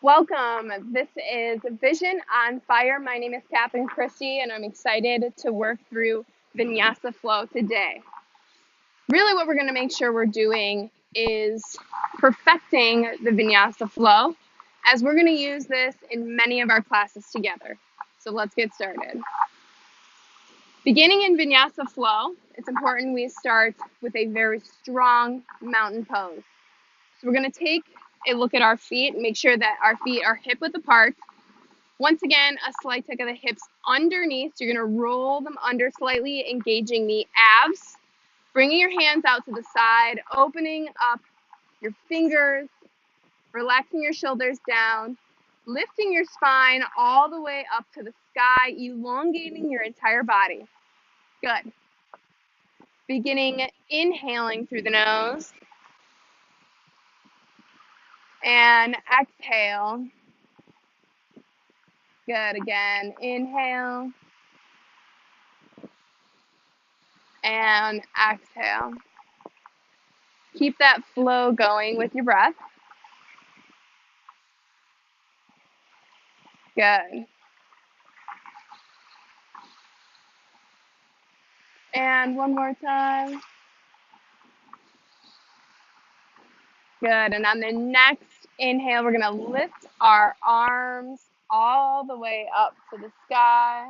Welcome. This is Vision on Fire. My name is Catherine Christie, and I'm excited to work through Vinyasa flow today. Really, what we're going to make sure we're doing is perfecting the Vinyasa flow, as we're going to use this in many of our classes together. So let's get started. Beginning in Vinyasa flow, it's important we start with a very strong mountain pose. So we're going to take a look at our feet and make sure that our feet are hip-width apart. Once again, a slight tuck of the hips underneath. So you're going to roll them under slightly, engaging the abs. Bringing your hands out to the side, opening up your fingers, relaxing your shoulders down, lifting your spine all the way up to the sky, elongating your entire body. Good. Beginning inhaling through the nose and exhale. Good. Again, inhale and exhale. Keep that flow going with your breath. Good. And one more time. Good. And on the next inhale, we're going to lift our arms all the way up to the sky.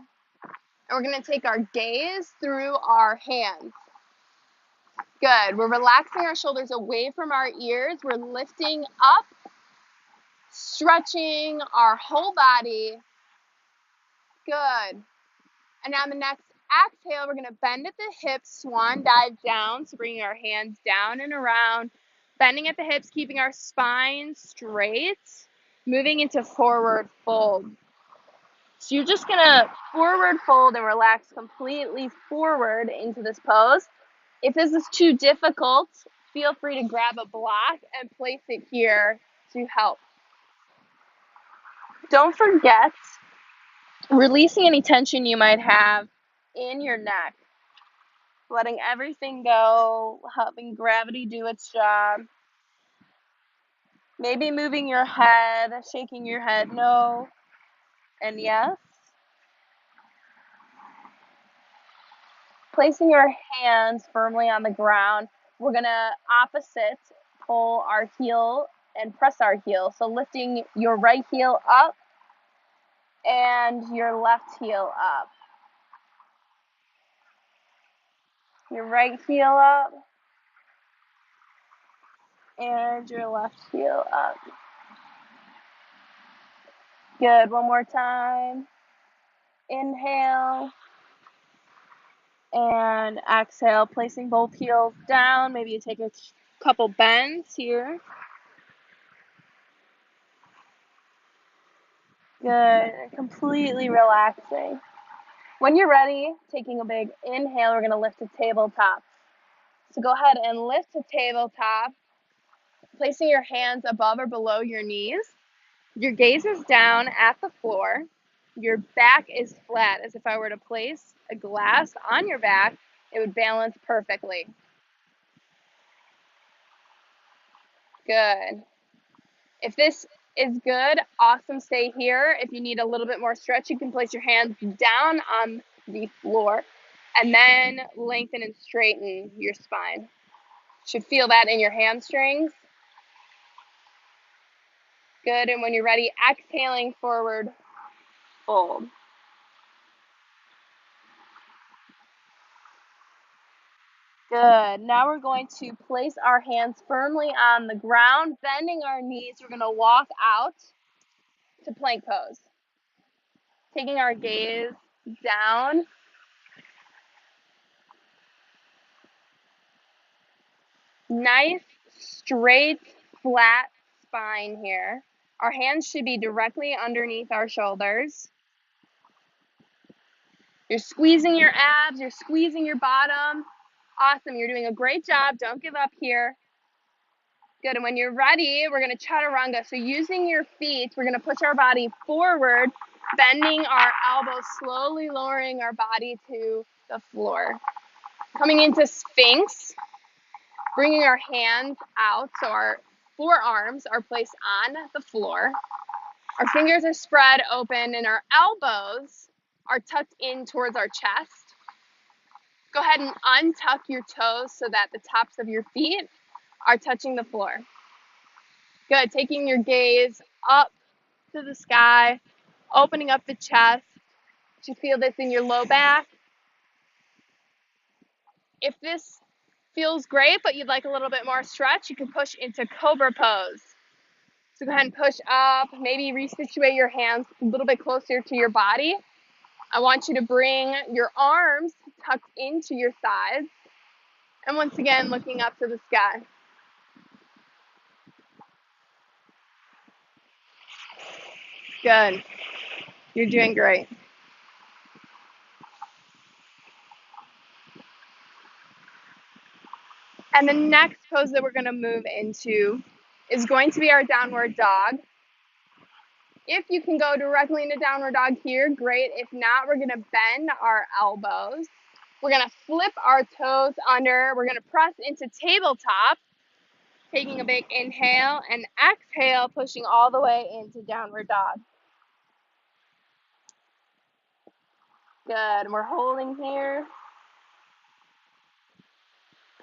And we're going to take our gaze through our hands. Good. We're relaxing our shoulders away from our ears. We're lifting up, stretching our whole body. Good. And on the next exhale, we're going to bend at the hips, swan dive down. So bringing our hands down and around, bending at the hips, keeping our spine straight, moving into forward fold. So you're just going to forward fold and relax completely forward into this pose. If this is too difficult, feel free to grab a block and place it here to help. Don't forget releasing any tension you might have in your neck. Letting everything go, helping gravity do its job. Maybe moving your head, shaking your head no and yes. Placing your hands firmly on the ground. We're going to opposite pull our heel and press our heel. So lifting your right heel up and your left heel up. Your right heel up and your left heel up. Good. One more time. Inhale. And exhale, placing both heels down. Maybe you take a couple bends here. Good. Completely relaxing. When you're ready, taking a big inhale, we're going to lift to tabletop. So go ahead and lift to tabletop, placing your hands above or below your knees. Your gaze is down at the floor. Your back is flat, as if I were to place a glass on your back. It would balance perfectly. Good. If this is good, awesome, stay here. If you need a little bit more stretch, you can place your hands down on the floor and then lengthen and straighten your spine. You should feel that in your hamstrings. Good, and when you're ready, exhaling, forward fold. Good. Now we're going to place our hands firmly on the ground, bending our knees. We're going to walk out to plank pose. Taking our gaze down. Nice, straight, flat spine here. Our hands should be directly underneath our shoulders. You're squeezing your abs, you're squeezing your bottom. Awesome, you're doing a great job. Don't give up here. Good, and when you're ready, we're gonna chaturanga. So using your feet, we're gonna push our body forward, bending our elbows, slowly lowering our body to the floor. Coming into Sphinx, bringing our hands out so our forearms are placed on the floor. Our fingers are spread open and our elbows are tucked in towards our chest. Go ahead and untuck your toes so that the tops of your feet are touching the floor. Good, taking your gaze up to the sky, opening up the chest. Do you feel this in your low back? If this feels great, but you'd like a little bit more stretch, you can push into cobra pose. So go ahead and push up, maybe resituate your hands a little bit closer to your body. I want you to bring your arms tucked into your sides. And once again, looking up to the sky. Good. You're doing great. And the next pose that we're going to move into is going to be our downward dog. If you can go directly into downward dog here, great. If not, we're going to bend our elbows. We're going to flip our toes under. We're going to press into tabletop, taking a big inhale and exhale, pushing all the way into downward dog. Good. And we're holding here.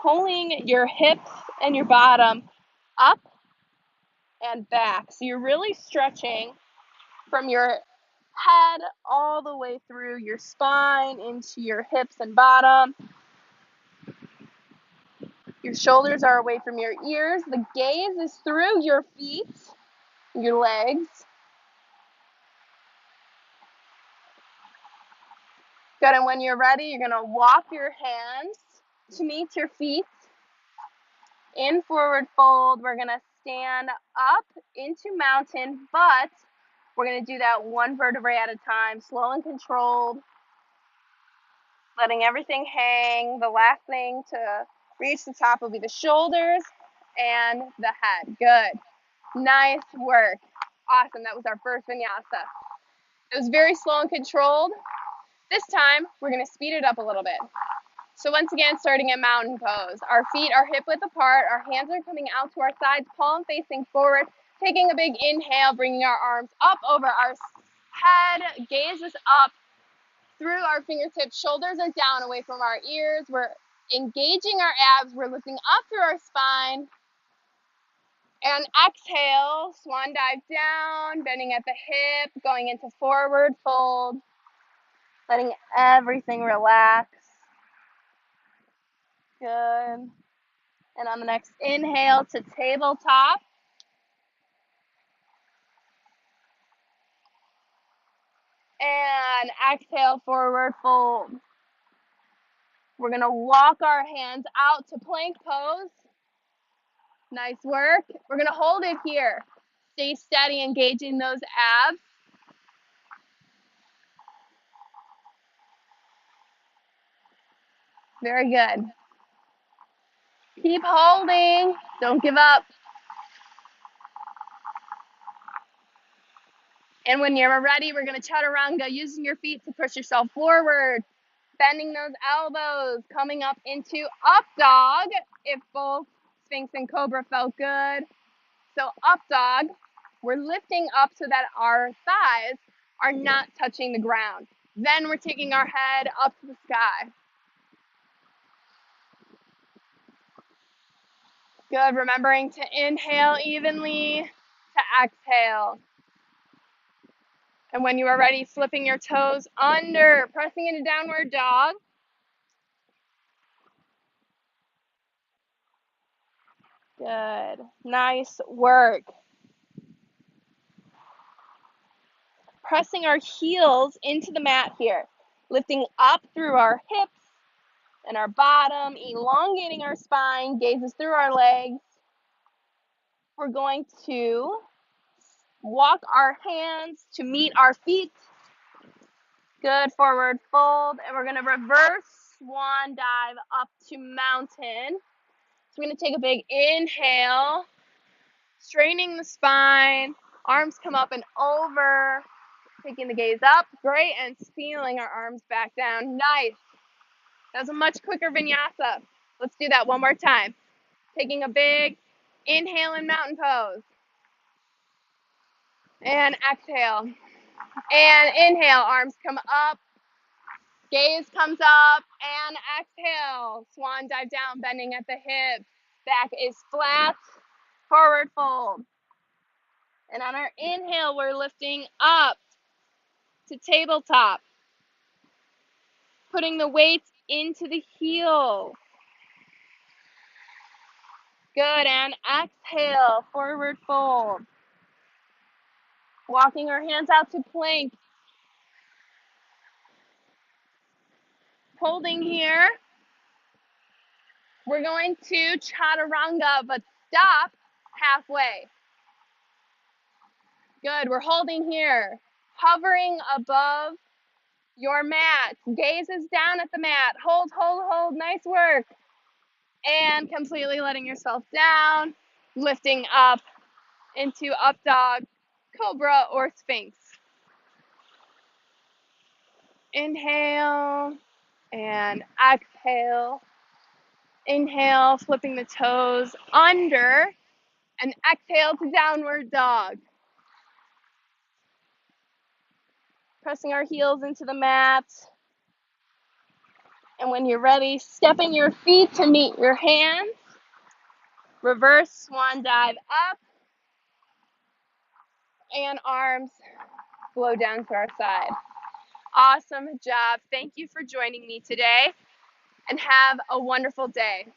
Pulling your hips and your bottom up and back. So you're really stretching from your head all the way through your spine into your hips and bottom. Your shoulders are away from your ears. The gaze is through your feet, your legs. Good, and when you're ready, you're gonna walk your hands to meet your feet. In forward fold, we're gonna stand up into mountain, but we're gonna do that one vertebrae at a time, slow and controlled, letting everything hang. The last thing to reach the top will be the shoulders and the head. Good. Nice work. Awesome. That was our first vinyasa. It was very slow and controlled. This time, we're going to speed it up a little bit. So once again, starting at mountain pose. Our feet are hip width apart. Our hands are coming out to our sides, palm facing forward. Taking a big inhale, bringing our arms up over our head. Gaze is up through our fingertips. Shoulders are down away from our ears. We're engaging our abs. We're lifting up through our spine. And exhale, swan dive down, bending at the hip, going into forward fold, letting everything relax. Good. And on the next inhale to tabletop. And exhale, forward fold. We're going to walk our hands out to plank pose. Nice work. We're going to hold it here. Stay steady, engaging those abs. Very good. Keep holding. Don't give up. And when you're ready, we're going to chaturanga, using your feet to push yourself forward, bending those elbows, coming up into up dog if both Sphinx and Cobra felt good. So up dog, we're lifting up so that our thighs are not touching the ground. Then we're taking our head up to the sky. Good, remembering to inhale evenly, to exhale. And when you are ready, slipping your toes under, pressing into downward dog. Good, nice work. Pressing our heels into the mat here, lifting up through our hips and our bottom, elongating our spine, gazes through our legs. We're going to walk our hands to meet our feet. Good, forward fold, and we're going to reverse swan dive up to mountain. So we're going to take a big inhale, straightening the spine, arms come up and over, taking the gaze up, great, and feeling our arms back down. Nice. That was a much quicker vinyasa. Let's do that one more time. Taking a big inhale in mountain pose. And exhale. And inhale, arms come up, gaze comes up, and exhale. Swan dive down, bending at the hips. Back is flat, forward fold. And on our inhale, we're lifting up to tabletop, putting the weights into the heel. Good, and exhale, forward fold. Walking our hands out to plank. Holding here. We're going to chaturanga, but stop halfway. Good, we're holding here. Hovering above your mat. Gaze is down at the mat. Hold, hold, hold. Nice work. And completely letting yourself down. Lifting up into up dog, cobra, or sphinx. Inhale and exhale. Inhale, flipping the toes under, and exhale to downward dog. Pressing our heels into the mat. And when you're ready, stepping your feet to meet your hands. Reverse swan dive up. And arms flow down to our side. Awesome job. Thank you for joining me today. And have a wonderful day.